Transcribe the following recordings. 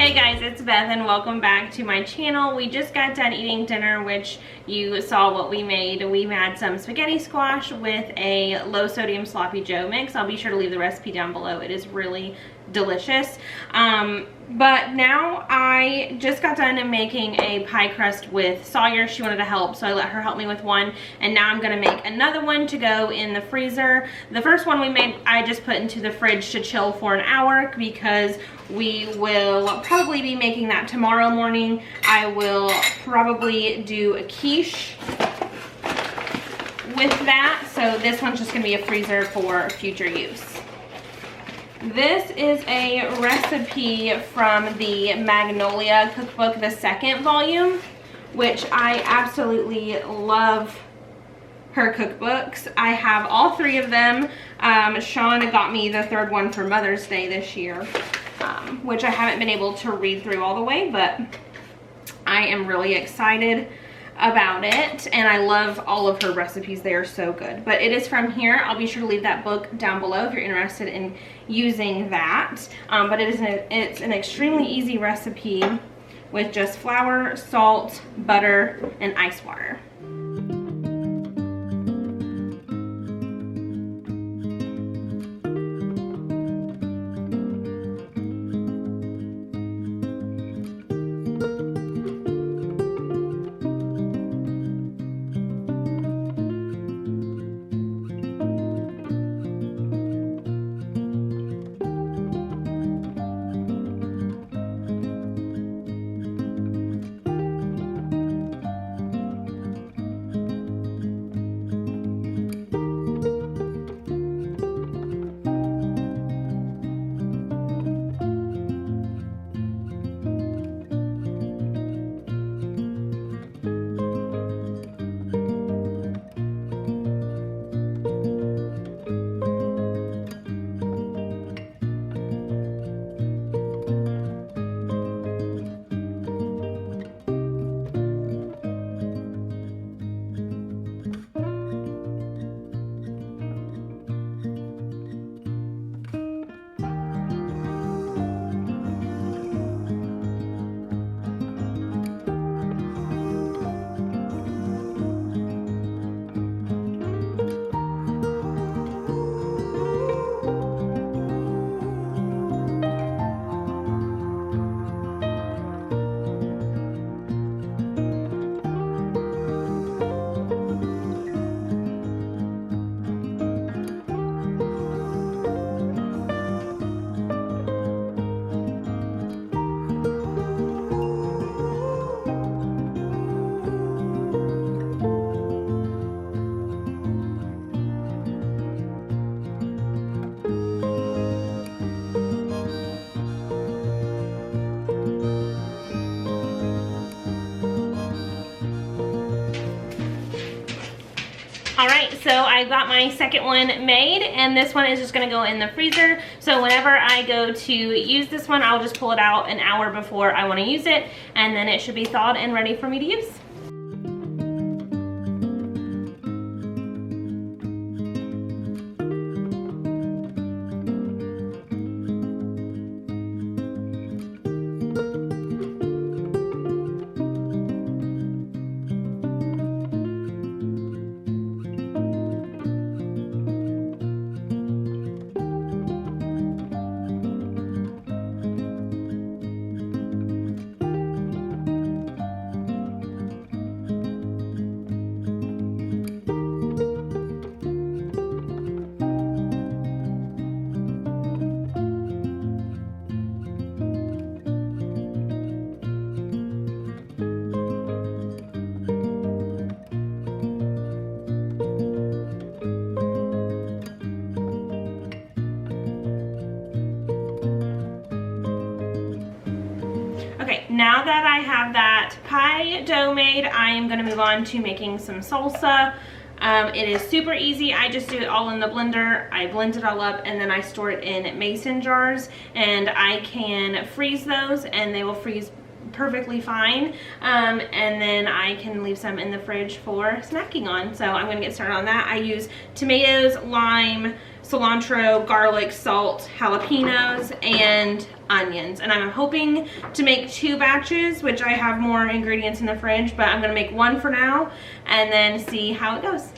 Hey guys, it's Beth and welcome back to my channel. We just got done eating dinner, which you saw what we made. We had some spaghetti squash with a low sodium sloppy joe mix. I'll be sure to leave the recipe down below. It is really delicious. But now I just got done making a pie crust with Sawyer. She wanted to help, so I let her help me with one, and now I'm gonna make another one to go in the freezer. The first one we made, I just put into the fridge to chill for an hour because we will probably be making that tomorrow morning. I will probably do a quiche with that, so this one's just gonna be a freezer for future use. This is a recipe from the Magnolia cookbook, the second volume, which I absolutely love her cookbooks. I have all three of them. Sean got me the third one for Mother's Day this year, which I haven't been able to read through all the way, but I am really excited about it, and I love all of her recipes. They are so good. But it is from here. I'll be sure to leave that book down below if you're interested in using that. But it's an extremely easy recipe with just flour, salt, butter, and ice water. Alright, so I got my second one made, and this one is just going to go in the freezer. So whenever I go to use this one, I'll just pull it out an hour before I want to use it, and then it should be thawed and ready for me to use. Okay, now that I have that pie dough made, I am going to move on to making some salsa. It is super easy. I just do it all in the blender. I blend it all up, and then I store it in mason jars, and I can freeze those, and they will freeze perfectly fine. And then I can leave some in the fridge for snacking on. So I'm gonna get started on that. I use tomatoes, lime, cilantro, garlic, salt, jalapenos, and onions. And I'm hoping to make 2 batches, which I have more ingredients in the fridge, but I'm gonna make 1 for now and then see how it goes.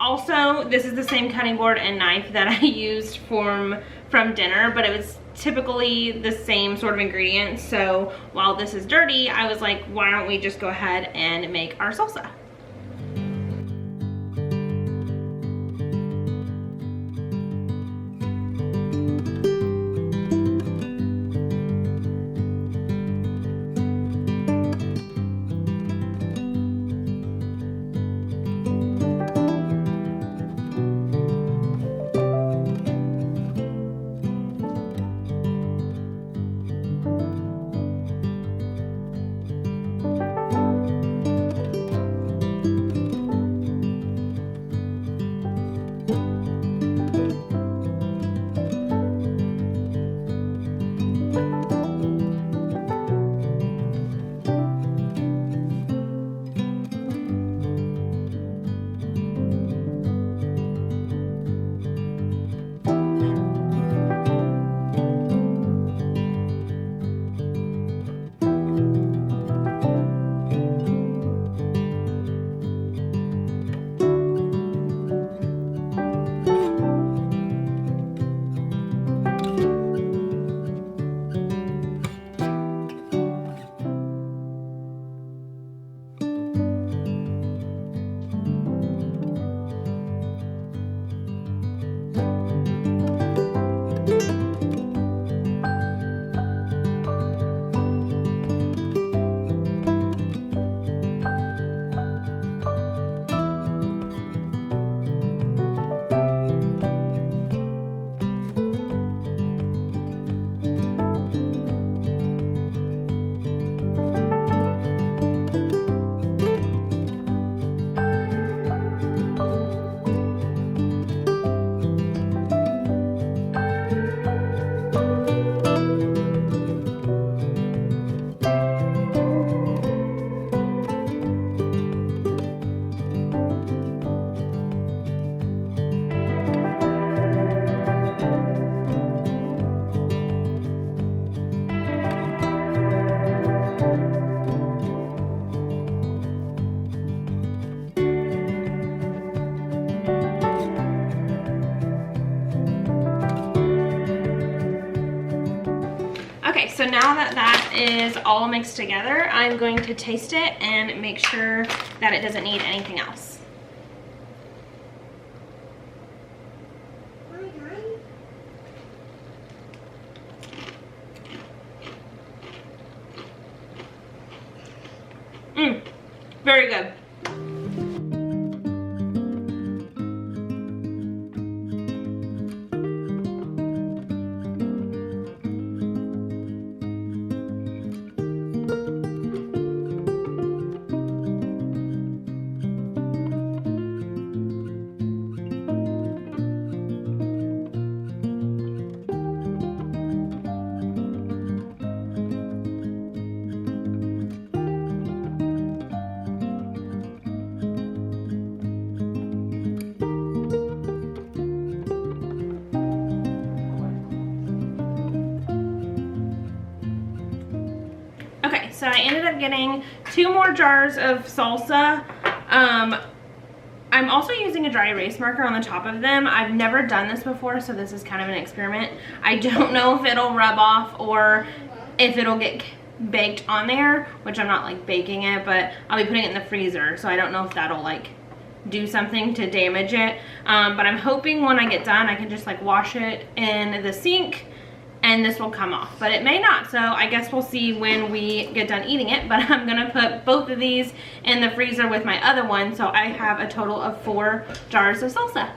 Also, this is the same cutting board and knife that I used from dinner, but it was typically the same sort of ingredients. So while this is dirty, I was like, why don't we just go ahead and make our salsa? So now that that is all mixed together, I'm going to taste it and make sure that it doesn't need anything else. Very good. So I ended up getting 2 more jars of salsa. I'm also using a dry erase marker on the top of them. I've never done this before, so this is kind of an experiment. I don't know if it'll rub off or if it'll get baked on there, which I'm not like baking it, but I'll be putting it in the freezer, so I don't know if that'll like do something to damage it. But I'm hoping when I get done, I can just like wash it in the sink and this will come off, but it may not. So I guess we'll see when we get done eating it. But I'm gonna put both of these in the freezer with my other one, so I have a total of 4 jars of salsa.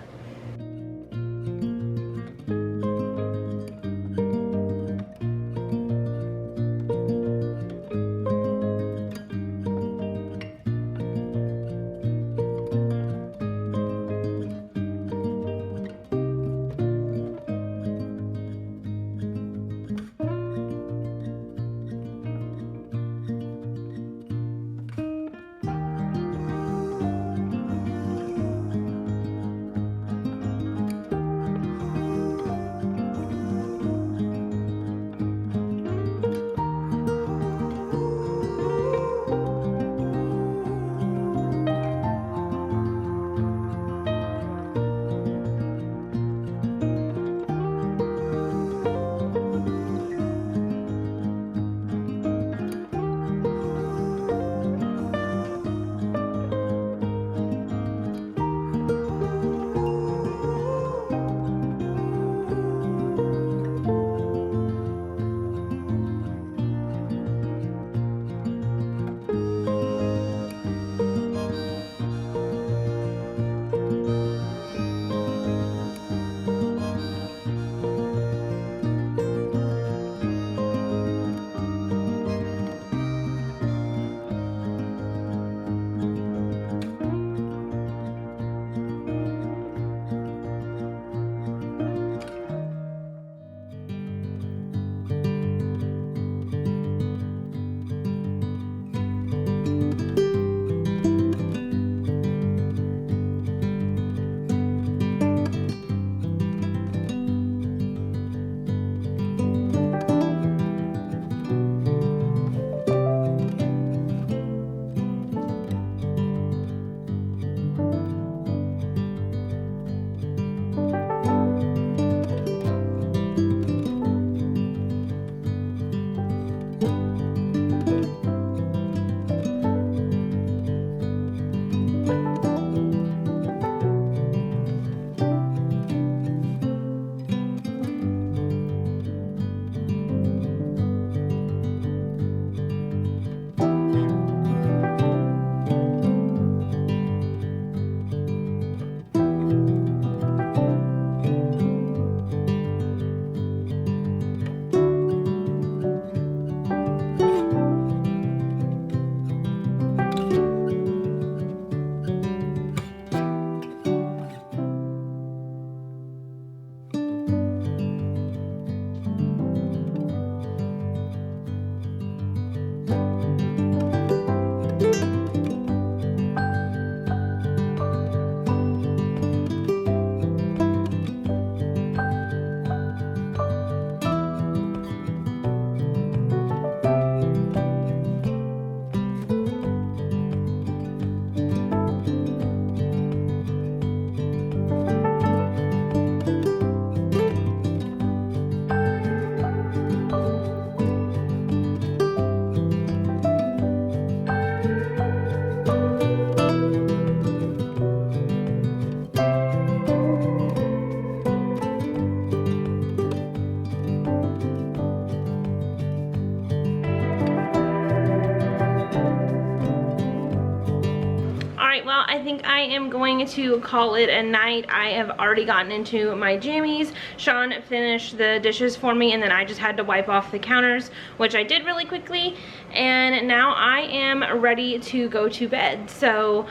I think I am going to call it a night. I have already gotten into my jammies. Sean finished the dishes for me, and then I just had to wipe off the counters, which I did really quickly. And now I am ready to go to bed. So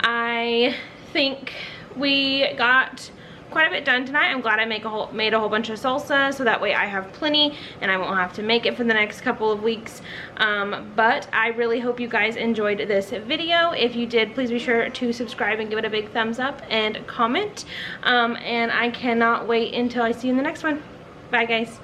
I think we got quite a bit done tonight. I'm glad I made a whole bunch of salsa, so that way I have plenty and I won't have to make it for the next couple of weeks. But I really hope you guys enjoyed this video. If you did, please be sure to subscribe and give it a big thumbs up and comment. And I cannot wait until I see you in the next one. Bye guys.